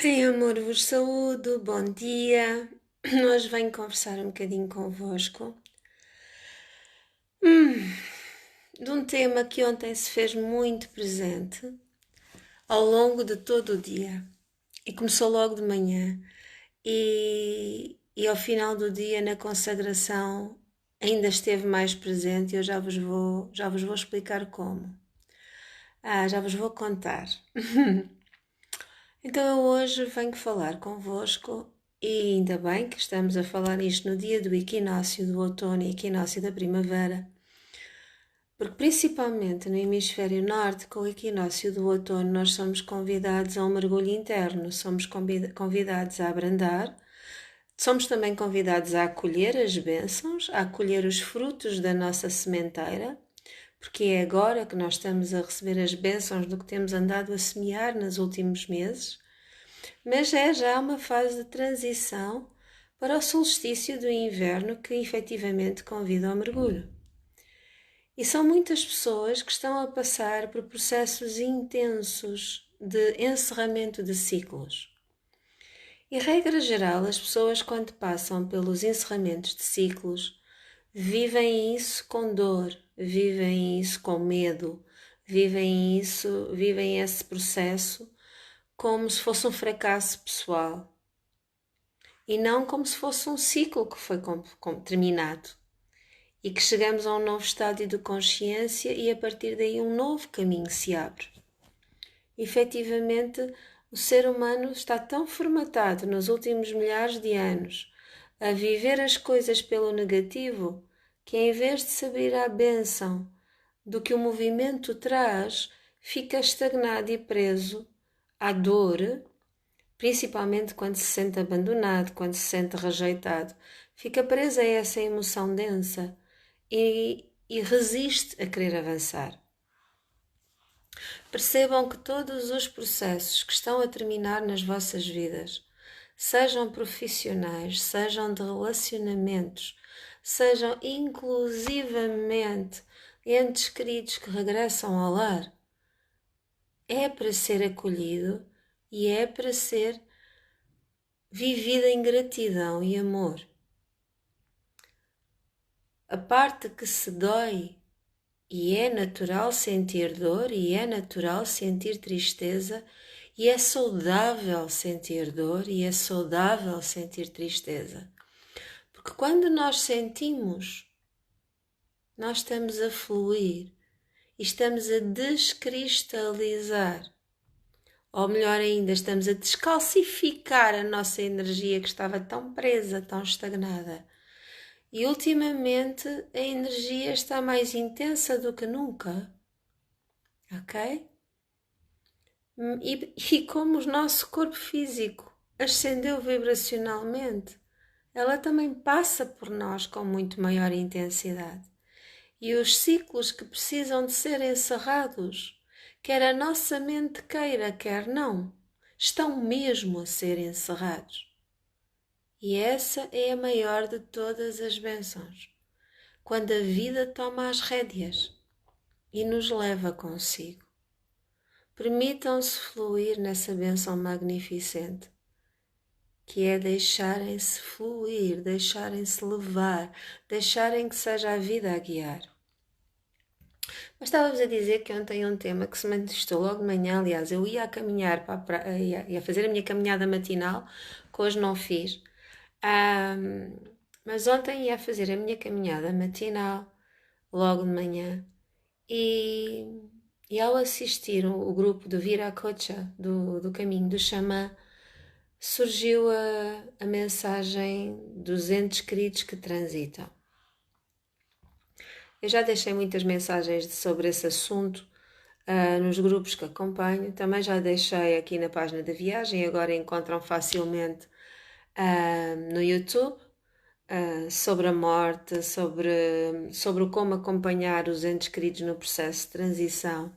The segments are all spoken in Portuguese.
Em amor vos saúdo, bom dia. Hoje venho conversar um bocadinho convosco de um tema que ontem se fez muito presente ao longo de todo o dia. E começou logo de manhã e ao final do dia, na consagração, ainda esteve mais presente e eu já vos vou explicar como. Já vos vou contar. Então eu hoje venho falar convosco e ainda bem que estamos a falar isto no dia do equinócio do outono e equinócio da primavera, porque principalmente no hemisfério norte, com o equinócio do outono, nós somos convidados a um mergulho interno, somos convidados a abrandar, somos também convidados a acolher as bênçãos, a acolher os frutos da nossa sementeira, porque é agora que nós estamos a receber as bênçãos do que temos andado a semear nos últimos meses. Mas é já uma fase de transição para o solstício do inverno que efetivamente convida ao mergulho. E são muitas pessoas que estão a passar por processos intensos de encerramento de ciclos. E, regra geral, as pessoas, quando passam pelos encerramentos de ciclos, vivem isso com dor, vivem isso com medo, vivem esse processo como se fosse um fracasso pessoal e não como se fosse um ciclo que foi terminado e que chegamos a um novo estádio de consciência e a partir daí um novo caminho se abre. Efetivamente, o ser humano está tão formatado nos últimos milhares de anos a viver as coisas pelo negativo que, em vez de se abrir à bênção do que o movimento traz, fica estagnado e preso à dor, principalmente quando se sente abandonado, quando se sente rejeitado. Fica preso a essa emoção densa e resiste a querer avançar. Percebam que todos os processos que estão a terminar nas vossas vidas, sejam profissionais, sejam de relacionamentos, sejam inclusivamente entes queridos que regressam ao lar, é para ser acolhido e é para ser vivida em gratidão e amor. A parte que se dói, e é natural sentir dor, e é natural sentir tristeza, e é saudável sentir dor, e é saudável sentir tristeza. Porque quando nós sentimos, nós estamos a fluir e estamos a descristalizar. Ou melhor ainda, estamos a descalcificar a nossa energia que estava tão presa, tão estagnada. E ultimamente a energia está mais intensa do que nunca. Ok? E como o nosso corpo físico ascendeu vibracionalmente, ela também passa por nós com muito maior intensidade. E os ciclos que precisam de ser encerrados, quer a nossa mente queira, quer não, estão mesmo a ser encerrados. E essa é a maior de todas as bênçãos, quando a vida toma as rédeas e nos leva consigo. Permitam-se fluir nessa bênção magnificente, que é deixarem-se fluir, deixarem-se levar, deixarem que seja a vida a guiar. Mas estava-vos a dizer que ontem um tema que se manifestou logo de manhã, aliás, eu ia a caminhar para a praia, ia fazer a minha caminhada matinal, que hoje não fiz, mas ontem ia fazer a minha caminhada matinal, logo de manhã, e ao assistir o grupo do Viracocha, do Caminho do Xamã, surgiu a mensagem dos entes queridos que transitam. Eu já deixei muitas mensagens sobre esse assunto nos grupos que acompanho, também já deixei aqui na página da viagem, agora encontram facilmente no YouTube, sobre a morte, sobre como acompanhar os entes queridos no processo de transição.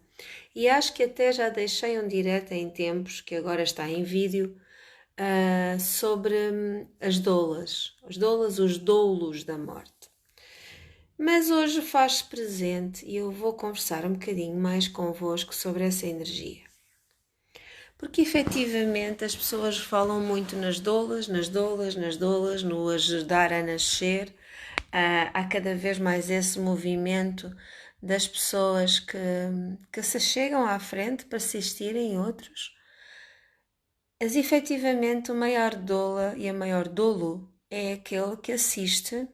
E acho que até já deixei um direto em tempos, que agora está em vídeo, sobre as doulas, os doulos da morte. Mas hoje faz-se presente e eu vou conversar um bocadinho mais convosco sobre essa energia. Porque efetivamente as pessoas falam muito nas doulas, no ajudar a nascer. Há cada vez mais esse movimento das pessoas que se chegam à frente para assistirem outros. Mas efetivamente o maior doula e a maior dolo é aquele que assiste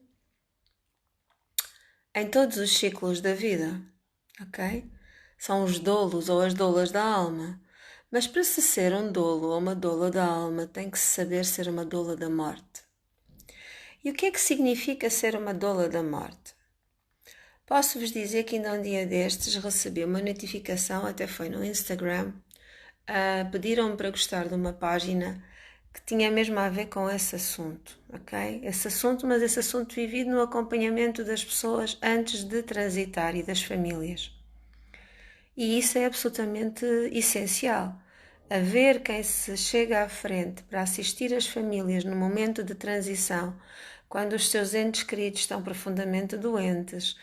em todos os ciclos da vida, ok? São os dolos ou as doulas da alma. Mas para se ser um dolo ou uma doula da alma, tem que se saber ser uma doula da morte. E o que é que significa ser uma doula da morte? Posso-vos dizer que ainda um dia destes recebi uma notificação, até foi no Instagram, pediram-me para gostar de uma página que tinha mesmo a ver com esse assunto, ok? Esse assunto, mas esse assunto vivido no acompanhamento das pessoas antes de transitar e das famílias. E isso é absolutamente essencial. Haver quem se chega à frente para assistir as famílias no momento de transição, quando os seus entes queridos estão profundamente doentes,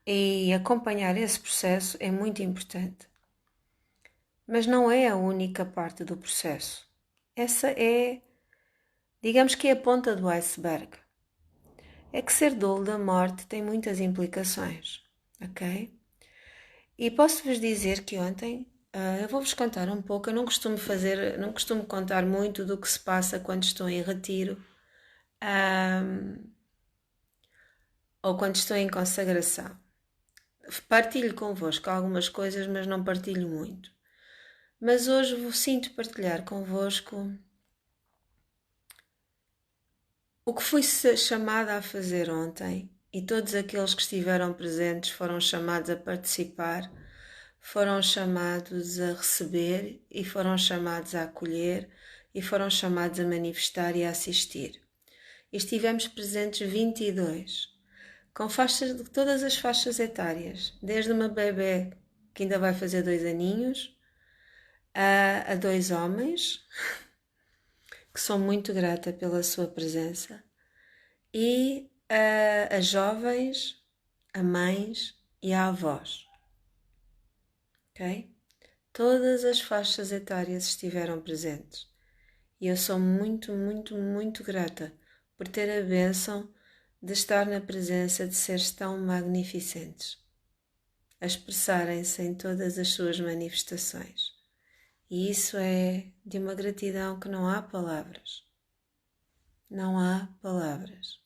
e acompanhar esse processo é muito importante. Mas não é a única parte do processo. Essa é, digamos que é a ponta do iceberg. É que ser dolo da morte tem muitas implicações, ok? E posso-vos dizer que ontem, eu vou-vos contar um pouco, eu não costumo contar muito do que se passa quando estou em retiro, ou quando estou em consagração. Partilho convosco algumas coisas, mas não partilho muito. Mas hoje sinto partilhar convosco o que fui chamada a fazer ontem, e todos aqueles que estiveram presentes foram chamados a participar, foram chamados a receber e foram chamados a acolher e foram chamados a manifestar e a assistir. E estivemos presentes 22, com faixas de todas as faixas etárias, desde uma bebê que ainda vai fazer 2 aninhos, a 2 homens, que sou muito grata pela sua presença, e a jovens, a mães e a avós. Ok? Todas as faixas etárias estiveram presentes. E eu sou muito, muito, muito grata por ter a bênção de estar na presença de seres tão magnificentes, a expressarem-se em todas as suas manifestações. E isso é de uma gratidão que não há palavras. Não há palavras.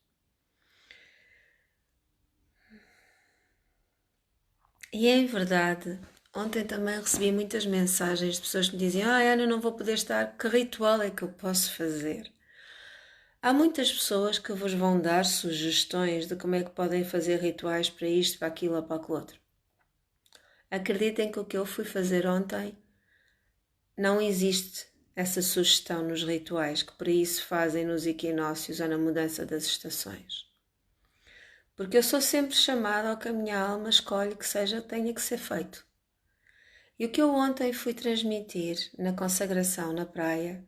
E é verdade, ontem também recebi muitas mensagens de pessoas que me diziam: Ana, não vou poder estar, que ritual é que eu posso fazer? Há muitas pessoas que vos vão dar sugestões de como é que podem fazer rituais para isto, para aquilo ou para aquilo outro. Acreditem que o que eu fui fazer ontem, não existe essa sugestão nos rituais que para isso fazem nos equinócios ou na mudança das estações. Porque eu sou sempre chamada ao que a minha alma escolhe que tenha que ser feito. E o que eu ontem fui transmitir na consagração na praia,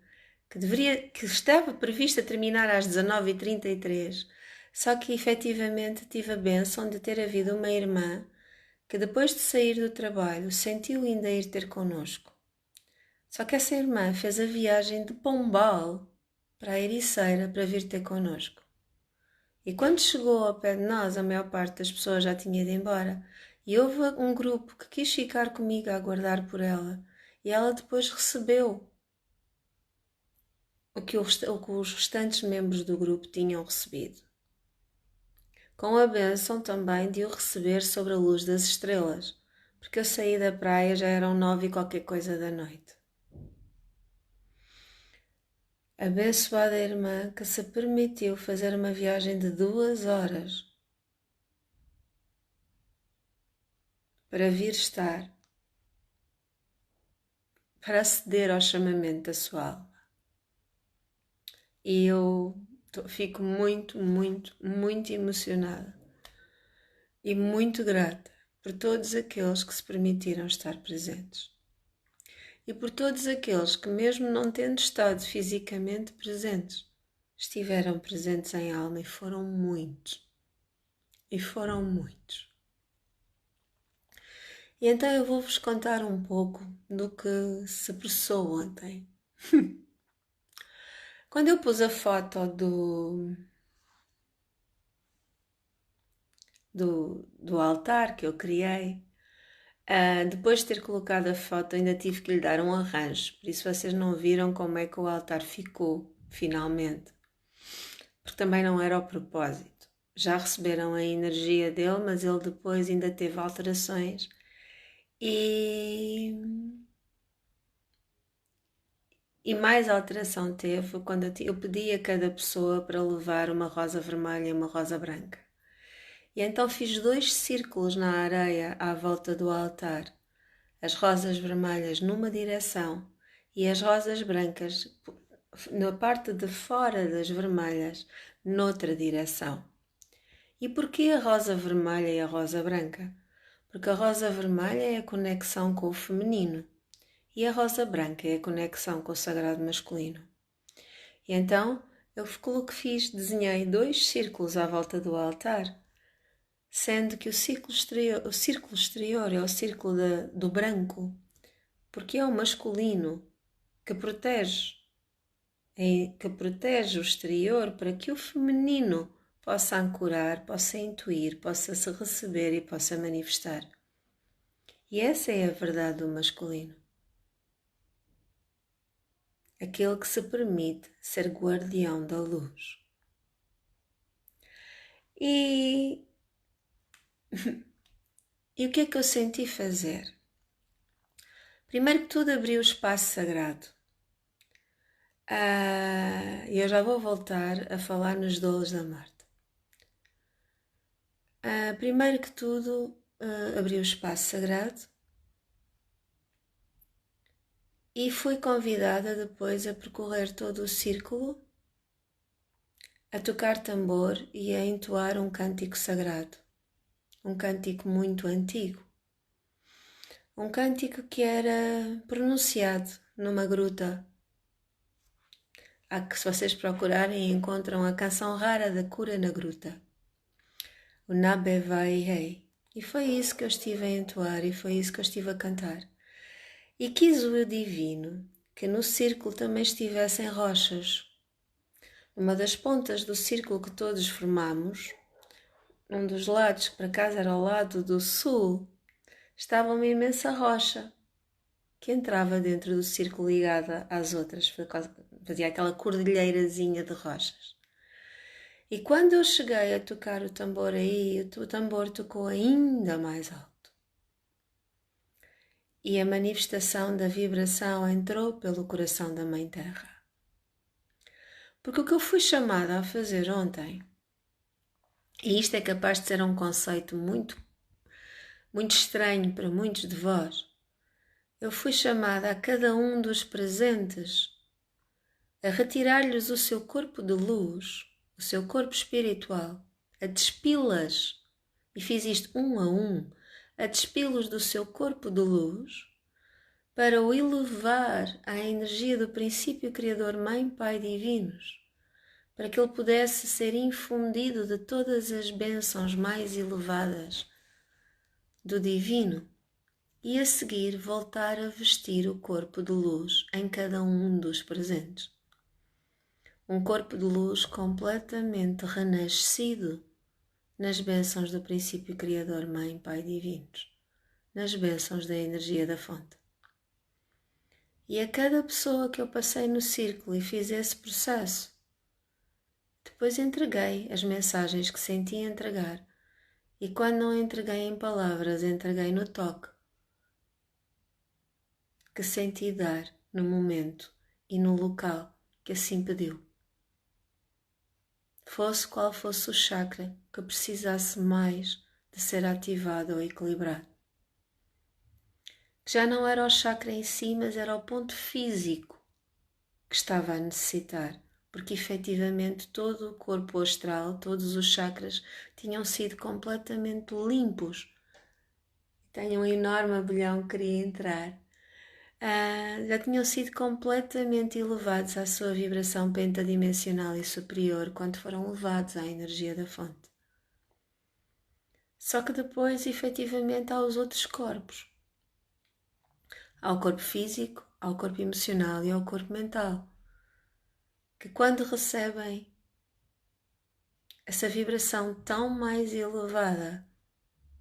que estava prevista terminar às 19h33, só que efetivamente tive a bênção de ter havido uma irmã que depois de sair do trabalho sentiu ainda ir ter connosco. Só que essa irmã fez a viagem de Pombal para a Ericeira para vir ter connosco. E quando chegou ao pé de nós, a maior parte das pessoas já tinha ido embora. E houve um grupo que quis ficar comigo a aguardar por ela. E ela depois recebeu o que os restantes membros do grupo tinham recebido. Com a bênção também de o receber sobre a luz das estrelas, porque eu saí da praia, já eram 9 e qualquer coisa da noite. Abençoada irmã que se permitiu fazer uma viagem de 2 horas para vir estar, para aceder ao chamamento da sua alma. E eu fico muito, muito, muito emocionada e muito grata por todos aqueles que se permitiram estar presentes. E por todos aqueles que, mesmo não tendo estado fisicamente presentes, estiveram presentes em alma, e foram muitos. E foram muitos. E então eu vou-vos contar um pouco do que se passou ontem. Quando eu pus a foto do altar que eu criei, depois de ter colocado a foto, ainda tive que lhe dar um arranjo. Por isso vocês não viram como é que o altar ficou, finalmente. Porque também não era o propósito. Já receberam a energia dele, mas ele depois ainda teve alterações. E mais alteração teve quando eu pedi a cada pessoa para levar uma rosa vermelha e uma rosa branca. E então fiz 2 círculos na areia à volta do altar. As rosas vermelhas numa direção e as rosas brancas na parte de fora das vermelhas noutra direção. E porquê a rosa vermelha e a rosa branca? Porque a rosa vermelha é a conexão com o feminino e a rosa branca é a conexão com o sagrado masculino. E então eu desenhei 2 círculos à volta do altar, sendo que o círculo exterior é o círculo do branco, porque é o masculino que protege o exterior para que o feminino possa ancorar, possa intuir, possa se receber e possa manifestar. E essa é a verdade do masculino. Aquele que se permite ser guardião da luz. E o que é que eu senti fazer? Primeiro que tudo, abri o espaço sagrado. E eu já vou voltar a falar nos dolos da Marte. Primeiro que tudo, abri o espaço sagrado e fui convidada depois a percorrer todo o círculo, a tocar tambor e a entoar um cântico sagrado, um cântico muito antigo, um cântico que era pronunciado numa gruta. Se vocês procurarem, encontram a canção rara da cura na gruta, o Nabe Vai Rei. E foi isso que eu estive a entoar e foi isso que eu estive a cantar. E quis o divino que no círculo também estivessem rochas. Numa das pontas do círculo que todos formamos, num dos lados, que por acaso era ao lado do sul, estava uma imensa rocha que entrava dentro do círculo ligada às outras, fazia aquela cordilheirazinha de rochas. E quando eu cheguei a tocar o tambor aí, o tambor tocou ainda mais alto. E a manifestação da vibração entrou pelo coração da Mãe Terra. Porque o que eu fui chamada a fazer ontem, e isto é capaz de ser um conceito muito, muito estranho para muitos de vós, eu fui chamada a cada um dos presentes a retirar-lhes o seu corpo de luz, o seu corpo espiritual, a despi-las, e fiz isto um a um, a despi-los do seu corpo de luz, para o elevar à energia do princípio criador Mãe, Pai divinos, para que ele pudesse ser infundido de todas as bênçãos mais elevadas do divino e a seguir voltar a vestir o corpo de luz em cada um dos presentes. Um corpo de luz completamente renascido nas bênçãos do princípio criador Mãe, Pai divinos, nas bênçãos da energia da fonte. E a cada pessoa que eu passei no círculo e fiz esse processo, depois entreguei as mensagens que senti entregar. E quando não entreguei em palavras, entreguei no toque que senti dar no momento e no local que assim pediu. Fosse qual fosse o chakra que precisasse mais de ser ativado ou equilibrado. Que já não era o chakra em si, mas era o ponto físico que estava a necessitar, porque efetivamente todo o corpo astral, todos os chakras tinham sido completamente limpos. Tenho um enorme abelhão que queria entrar. Já tinham sido completamente elevados à sua vibração pentadimensional e superior quando foram levados à energia da fonte. Só que depois, efetivamente, há os outros corpos, ao corpo físico, ao corpo emocional e ao corpo mental, que quando recebem essa vibração tão mais elevada,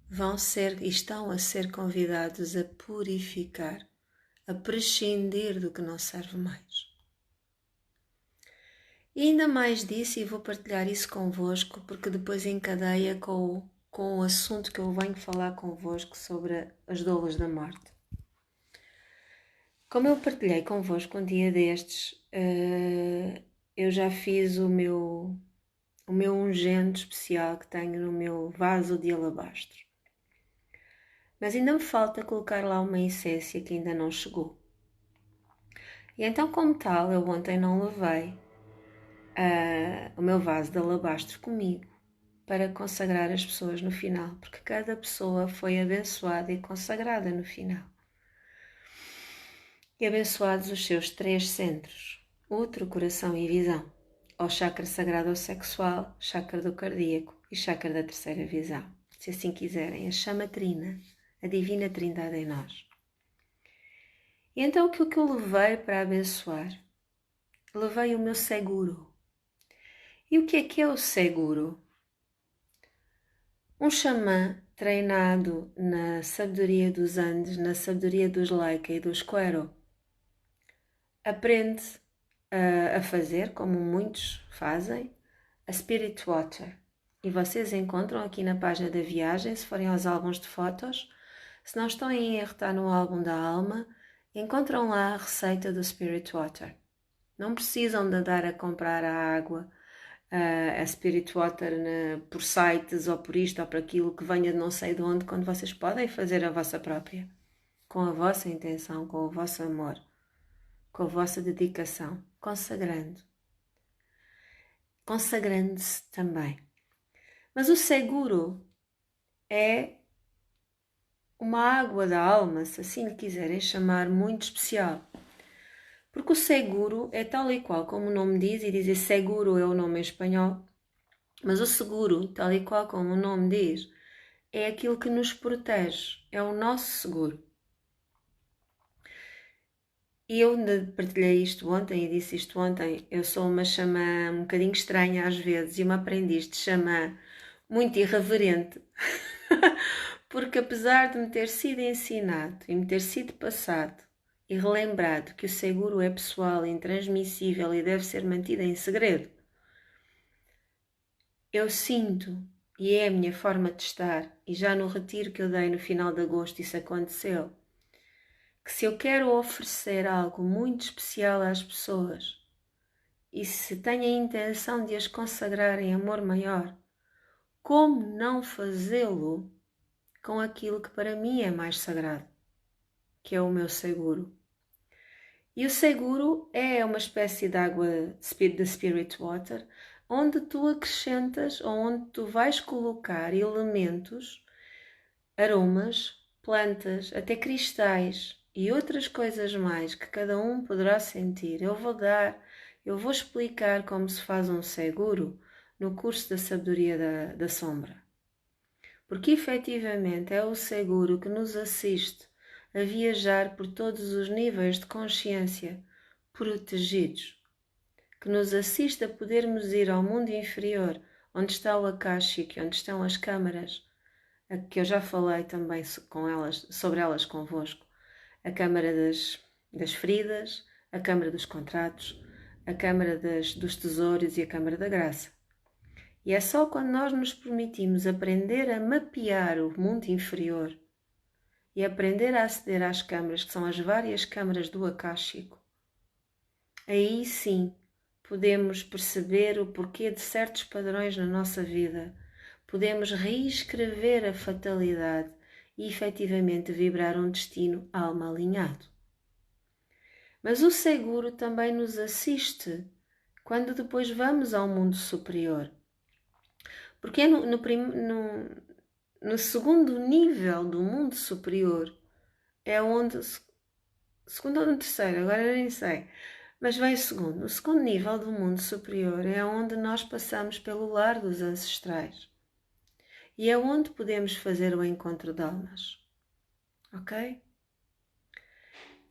vão ser e estão a ser convidados a purificar, a prescindir do que não serve mais. E ainda mais disso, e vou partilhar isso convosco, porque depois encadeia com o assunto que eu venho falar convosco sobre as dores da morte. Como eu partilhei convosco um dia destes, eu já fiz o meu ungente especial que tenho no meu vaso de alabastro. Mas ainda me falta colocar lá uma essência que ainda não chegou. E então, como tal, eu ontem não levei o meu vaso de alabastro comigo para consagrar as pessoas no final, porque cada pessoa foi abençoada e consagrada no final. E abençoados os seus 3 centros, útero, coração e visão, ao chakra sagrado ao sexual, chakra do cardíaco e chakra da terceira visão. Se assim quiserem, a chama trina, a divina trindade em nós. E então o que eu levei para abençoar? Levei o meu seguro. E o que é o seguro? Um xamã treinado na sabedoria dos Andes, na sabedoria dos Laika e dos Quero, aprende a fazer, como muitos fazem, a Spirit Water. E vocês encontram aqui na página da viagem, se forem aos álbuns de fotos, se não estão em erro, está no álbum da alma, encontram lá a receita do Spirit Water. Não precisam de andar a comprar a água, a Spirit Water por sites ou por isto ou por aquilo que venha de não sei de onde, quando vocês podem fazer a vossa própria, com a vossa intenção, com o vosso amor, com a vossa dedicação, consagrando-se também. Mas o seguro é uma água da alma, se assim lhe quiserem chamar, muito especial. Porque o seguro é tal e qual como o nome diz, e dizer seguro é o nome em espanhol, mas o seguro, tal e qual como o nome diz, é aquilo que nos protege, é o nosso seguro. E eu partilhei isto ontem e disse isto ontem, eu sou uma xamã um bocadinho estranha às vezes e uma aprendiz de xamã muito irreverente, porque apesar de me ter sido ensinado e me ter sido passado e relembrado que o seguro é pessoal, intransmissível e deve ser mantido em segredo, eu sinto, e é a minha forma de estar, e já no retiro que eu dei no final de agosto isso aconteceu, que se eu quero oferecer algo muito especial às pessoas e se tenho a intenção de as consagrar em amor maior, como não fazê-lo com aquilo que para mim é mais sagrado, que é o meu seguro? E o seguro é uma espécie de água de Spirit Water, onde tu acrescentas, ou onde tu vais colocar elementos, aromas, plantas, até cristais e outras coisas mais que cada um poderá sentir. Eu vou explicar como se faz um seguro no curso da sabedoria da sombra. Porque efetivamente é o seguro que nos assiste a viajar por todos os níveis de consciência protegidos, que nos assiste a podermos ir ao mundo inferior, onde está o Akashic, onde estão as câmaras, que eu já falei também sobre elas convosco, a câmara das feridas, a câmara dos contratos, a câmara dos tesouros e a câmara da graça. E é só quando nós nos permitimos aprender a mapear o mundo inferior e aprender a aceder às câmaras, que são as várias câmaras do Akáshico, aí sim podemos perceber o porquê de certos padrões na nossa vida, podemos reescrever a fatalidade e efetivamente vibrar um destino alma alinhado. Mas o seguro também nos assiste quando depois vamos ao mundo superior. Porque é no segundo nível do mundo superior é onde, segundo ou no terceiro, agora eu nem sei, mas vem o segundo. O segundo nível do mundo superior é onde nós passamos pelo lar dos ancestrais e é onde podemos fazer o encontro de almas, ok?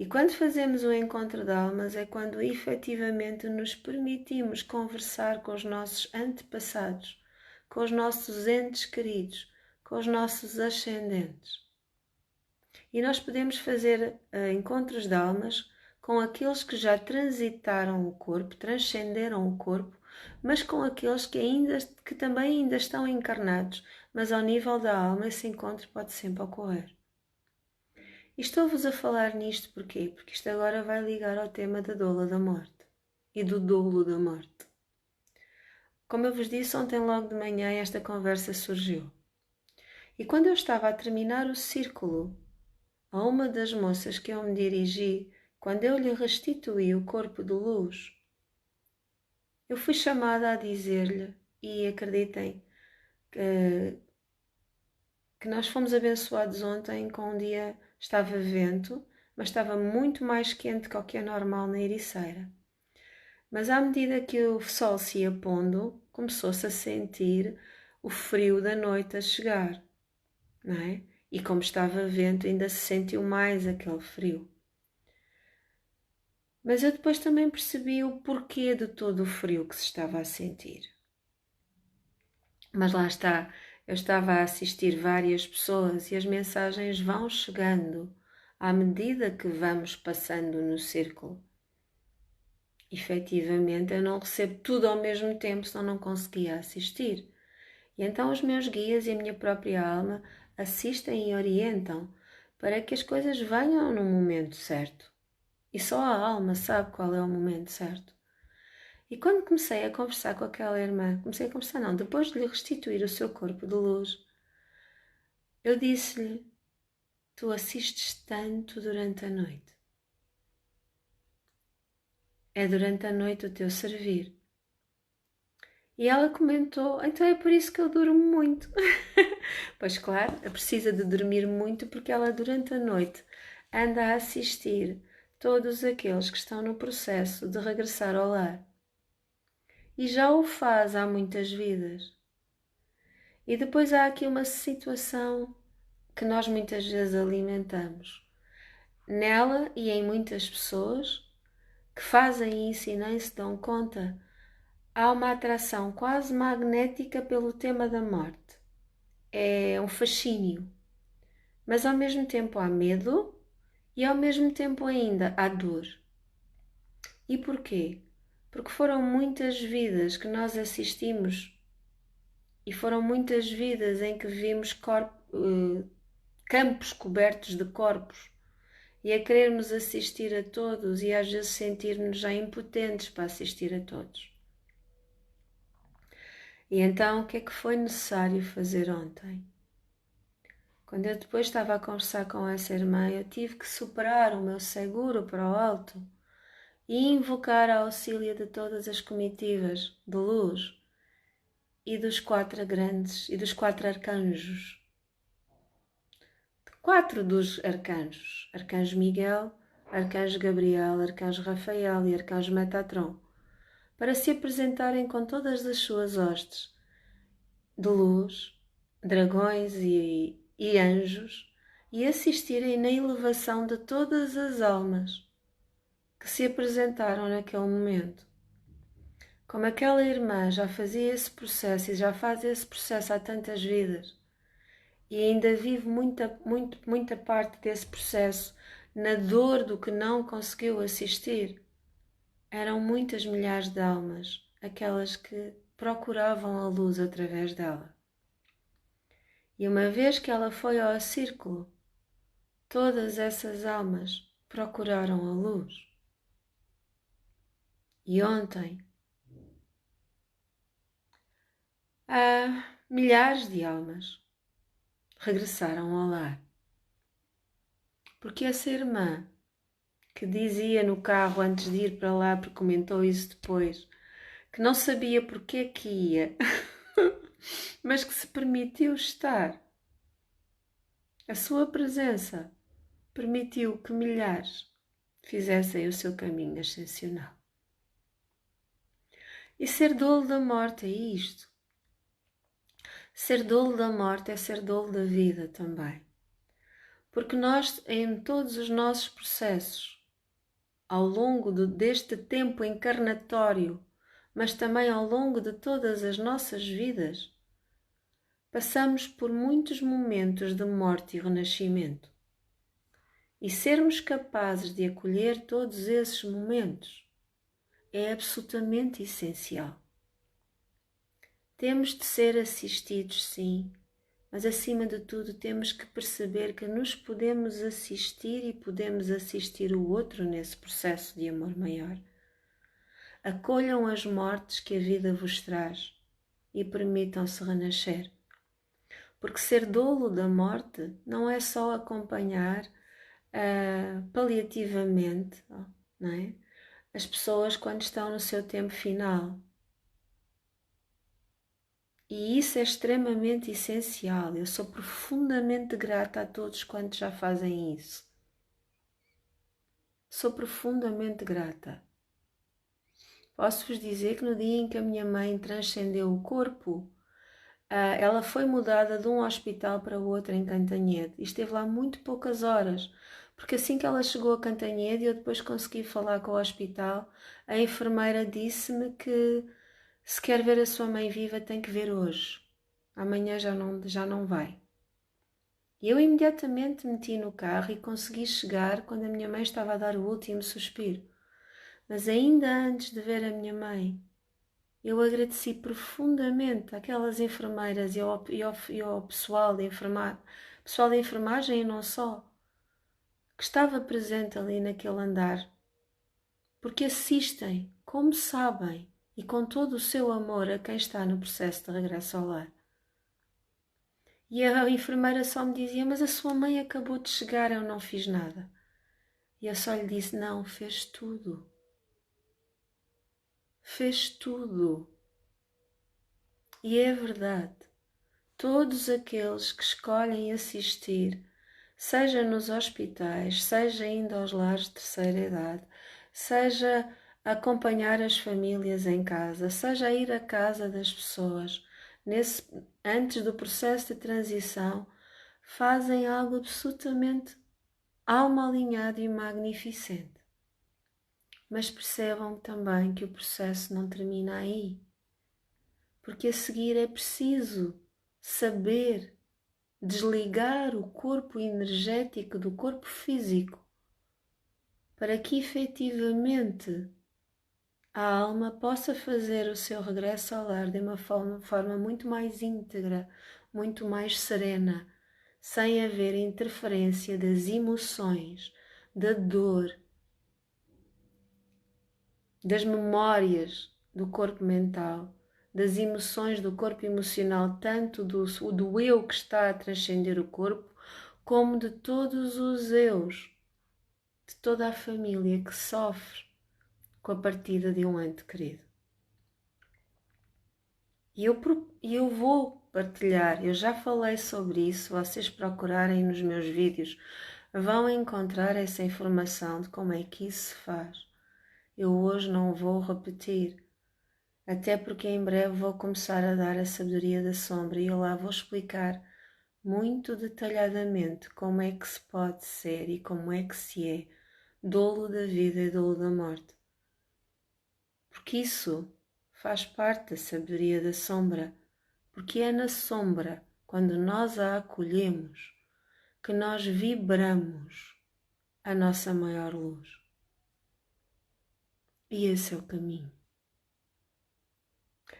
E quando fazemos o encontro de almas é quando efetivamente nos permitimos conversar com os nossos antepassados, com os nossos entes queridos, com os nossos ascendentes. E nós podemos fazer encontros de almas com aqueles que já transitaram o corpo, transcenderam o corpo, mas com aqueles que também ainda estão encarnados, mas ao nível da alma esse encontro pode sempre ocorrer. E estou-vos a falar nisto porquê? Porque isto agora vai ligar ao tema da doula da morte e do dolo da morte. Como eu vos disse, ontem logo de manhã esta conversa surgiu. E quando eu estava a terminar o círculo, a uma das moças que eu me dirigi, quando eu lhe restituí o corpo de luz, eu fui chamada a dizer-lhe, e acreditem, que nós fomos abençoados ontem com um dia, estava vento, mas estava muito mais quente que o que é normal na Ericeira. Mas à medida que o sol se ia pondo, começou-se a sentir o frio da noite a chegar, não é? E como estava vento, ainda se sentiu mais aquele frio. Mas eu depois também percebi o porquê de todo o frio que se estava a sentir. Mas lá está, eu estava a assistir várias pessoas e as mensagens vão chegando à medida que vamos passando no círculo. Efetivamente, eu não recebo tudo ao mesmo tempo, senão não conseguia assistir. E então os meus guias e a minha própria alma assistem e orientam para que as coisas venham no momento certo. E só a alma sabe qual é o momento certo. E quando comecei a conversar com aquela irmã, depois de lhe restituir o seu corpo de luz, eu disse-lhe, tu assistes tanto durante a noite. É durante a noite o teu servir. E ela comentou, então é por isso que eu durmo muito. Pois claro, precisa de dormir muito porque ela durante a noite anda a assistir todos aqueles que estão no processo de regressar ao lar. E já o faz há muitas vidas. E depois há aqui uma situação que nós muitas vezes alimentamos. Nela e em muitas pessoas que fazem isso e nem se dão conta, há uma atração quase magnética pelo tema da morte. É um fascínio. Mas ao mesmo tempo há medo e ao mesmo tempo ainda há dor. E porquê? Porque foram muitas vidas que nós assistimos e foram muitas vidas em que vimos campos cobertos de corpos e a querermos assistir a todos e às vezes sentir-nos já impotentes para assistir a todos. E então o que é que foi necessário fazer ontem? Quando eu depois estava a conversar com essa irmã, eu tive que superar o meu seguro para o alto e invocar a auxílio de todas as comitivas de luz e dos 4 grandes e dos 4 arcanjos. 4 dos arcanjos, Arcanjo Miguel, Arcanjo Gabriel, Arcanjo Rafael e Arcanjo Metatron, para se apresentarem com todas as suas hostes de luz, dragões e anjos e assistirem na elevação de todas as almas que se apresentaram naquele momento. Como aquela irmã já fazia esse processo e já faz esse processo há tantas vidas e ainda vive muita parte desse processo na dor do que não conseguiu assistir, eram muitas milhares de almas, aquelas que procuravam a luz através dela. E uma vez que ela foi ao círculo, todas essas almas procuraram a luz. E ontem, há milhares de almas regressaram ao lar. Porque essa irmã que dizia no carro antes de ir para lá, porque comentou isso depois, que não sabia porque que ia, mas que se permitiu estar. A sua presença permitiu que milhares fizessem o seu caminho ascensional. E ser dolo da morte é isto. Ser dolo da morte é ser dolo da vida também. Porque nós, em todos os nossos processos, ao longo deste tempo encarnatório, mas também ao longo de todas as nossas vidas, passamos por muitos momentos de morte e renascimento. E sermos capazes de acolher todos esses momentos é absolutamente essencial. Temos de ser assistidos, sim, mas acima de tudo temos que perceber que nos podemos assistir e podemos assistir o outro nesse processo de amor maior. Acolham as mortes que a vida vos traz e permitam-se renascer. Porque ser dolo da morte não é só acompanhar paliativamente, não é? As pessoas quando estão no seu tempo final. E isso é extremamente essencial. Eu sou profundamente grata a todos quantos já fazem isso. Sou profundamente grata. Posso-vos dizer que no dia em que a minha mãe transcendeu o corpo, ela foi mudada de um hospital para o outro em Cantanhede e esteve lá muito poucas horas, porque assim que ela chegou a Cantanhede e eu depois consegui falar com o hospital, a enfermeira disse-me que se quer ver a sua mãe viva tem que ver hoje, amanhã já não vai. E eu imediatamente meti no carro e consegui chegar quando a minha mãe estava a dar o último suspiro. Mas ainda antes de ver a minha mãe, eu agradeci profundamente àquelas enfermeiras e ao pessoal pessoal de enfermagem e não só, que estava presente ali naquele andar, porque assistem, como sabem, e com todo o seu amor a quem está no processo de regresso ao lar. E a enfermeira só me dizia, mas a sua mãe acabou de chegar, eu não fiz nada. E eu só lhe disse, não, fez tudo. Fez tudo. E é verdade. Todos aqueles que escolhem assistir, seja nos hospitais, seja indo aos lares de terceira idade, seja acompanhar as famílias em casa, seja ir à casa das pessoas, antes do processo de transição, fazem algo absolutamente alma alinhado e magnificente. Mas percebam também que o processo não termina aí, porque a seguir é preciso saber desligar o corpo energético do corpo físico para que efetivamente a alma possa fazer o seu regresso ao lar de uma forma muito mais íntegra, muito mais serena, sem haver interferência das emoções, da dor, das memórias do corpo mental, das emoções do corpo emocional, tanto do eu que está a transcender o corpo, como de todos os eus, de toda a família que sofre com a partida de um ente querido. E eu vou partilhar, eu já falei sobre isso, vocês procurarem nos meus vídeos, vão encontrar essa informação de como é que isso se faz. Eu hoje não vou repetir, até porque em breve vou começar a dar a sabedoria da sombra e eu lá vou explicar muito detalhadamente como é que se pode ser e como é que se é dolo da vida e dolo da morte. Porque isso faz parte da sabedoria da sombra, porque é na sombra, quando nós a acolhemos, que nós vibramos a nossa maior luz. E esse é o caminho.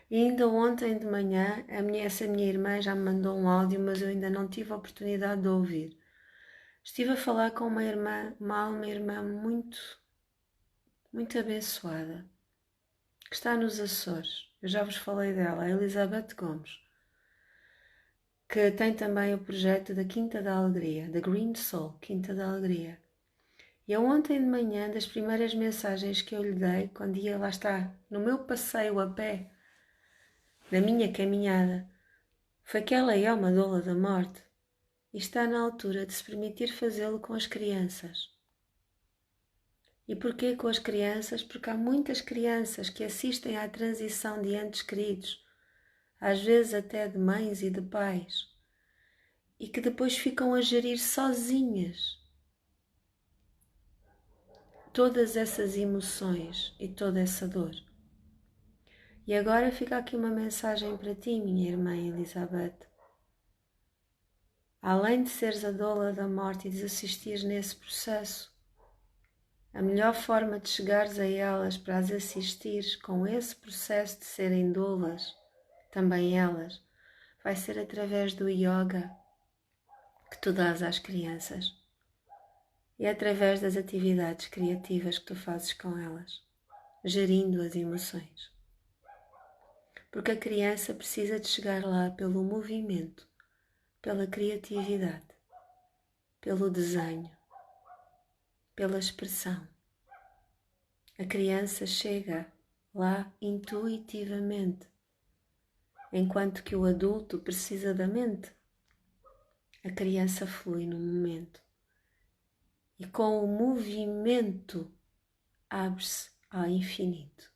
E ainda ontem de manhã, essa minha irmã já me mandou um áudio, mas eu ainda não tive a oportunidade de ouvir. Estive a falar com uma irmã muito, muito abençoada, que está nos Açores. Eu já vos falei dela, a Elizabeth Gomes, que tem também o projeto da Quinta da Alegria, da Green Soul, Quinta da Alegria. E ontem de manhã, das primeiras mensagens que eu lhe dei, quando ia lá estar, no meu passeio a pé, na minha caminhada, foi que ela é uma doula da morte e está na altura de se permitir fazê-lo com as crianças. E porquê com as crianças? Porque há muitas crianças que assistem à transição de entes queridos, às vezes até de mães e de pais, e que depois ficam a gerir sozinhas todas essas emoções e toda essa dor. E agora fica aqui uma mensagem para ti, minha irmã Elizabeth. Além de seres a doula da morte e de assistires nesse processo, a melhor forma de chegares a elas para as assistires com esse processo de serem doulas, também elas, vai ser através do yoga que tu dás às crianças e através das atividades criativas que tu fazes com elas, gerindo as emoções. Porque a criança precisa de chegar lá pelo movimento, pela criatividade, pelo desenho, pela expressão. A criança chega lá intuitivamente, enquanto que o adulto precisa da mente. A criança flui no momento e com o movimento abre-se ao infinito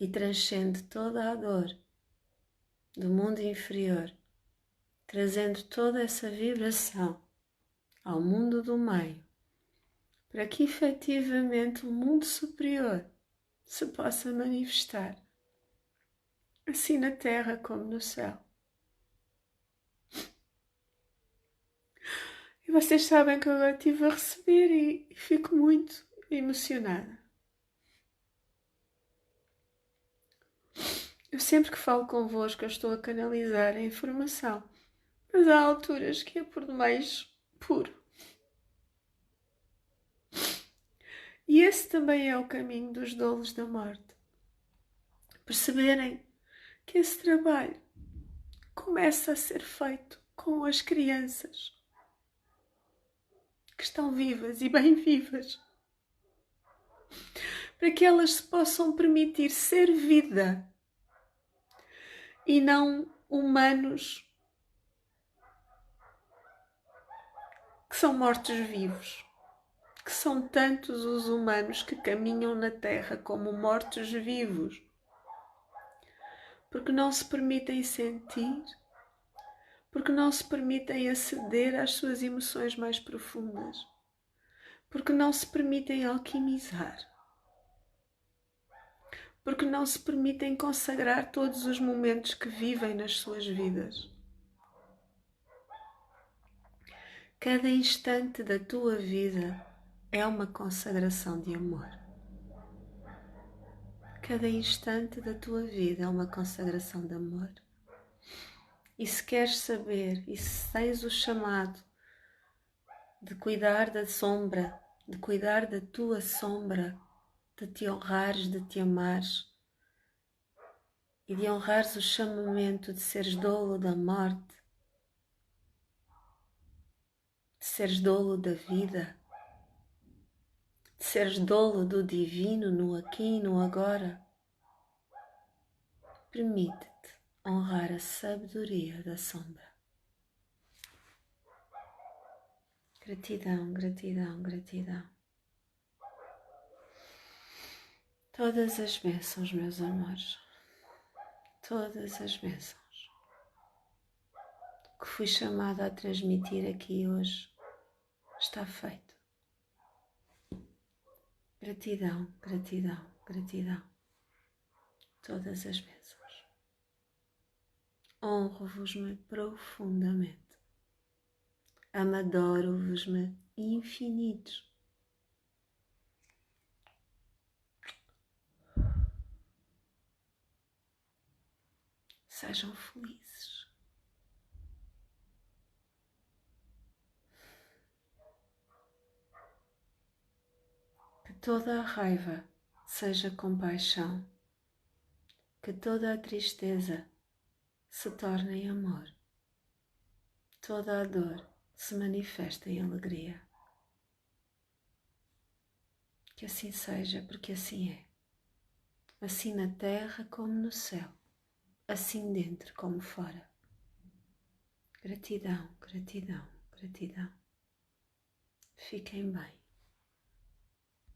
e transcende toda a dor do mundo inferior, trazendo toda essa vibração ao mundo do meio, para que efetivamente o mundo superior se possa manifestar, assim na terra como no céu. E vocês sabem que eu agora estive a receber e fico muito emocionada. Eu sempre que falo convosco eu estou a canalizar a informação, mas há alturas que é por demais puro. E esse também é o caminho dos doulos da morte. Perceberem que esse trabalho começa a ser feito com as crianças que estão vivas e bem vivas, para que elas se possam permitir ser vida e não humanos que são mortos-vivos, que são tantos os humanos que caminham na Terra como mortos-vivos, porque não se permitem sentir, porque não se permitem aceder às suas emoções mais profundas, porque não se permitem alquimizar, porque não se permitem consagrar todos os momentos que vivem nas suas vidas. Cada instante da tua vida é uma consagração de amor. Cada instante da tua vida é uma consagração de amor. E se queres saber, e se tens o chamado de cuidar da sombra, de cuidar da tua sombra, de te honrares, de te amares e de honrares o chamamento de seres dolo da morte, de seres dolo da vida, de seres dolo do divino no aqui e no agora, permite-te honrar a sabedoria da sombra. Gratidão, gratidão, gratidão. Todas as bênçãos, meus amores, todas as bênçãos que fui chamada a transmitir aqui hoje está feito. Gratidão, gratidão, gratidão. Todas as bênçãos. Honro-vos-me profundamente. Amadoro-vos-me infinitos. Sejam felizes. Que toda a raiva seja compaixão. Que toda a tristeza se torne em amor. Toda a dor se manifesta em alegria. Que assim seja, porque assim é. Assim na terra como no céu. Assim dentro como fora. Gratidão, gratidão, gratidão. Fiquem bem.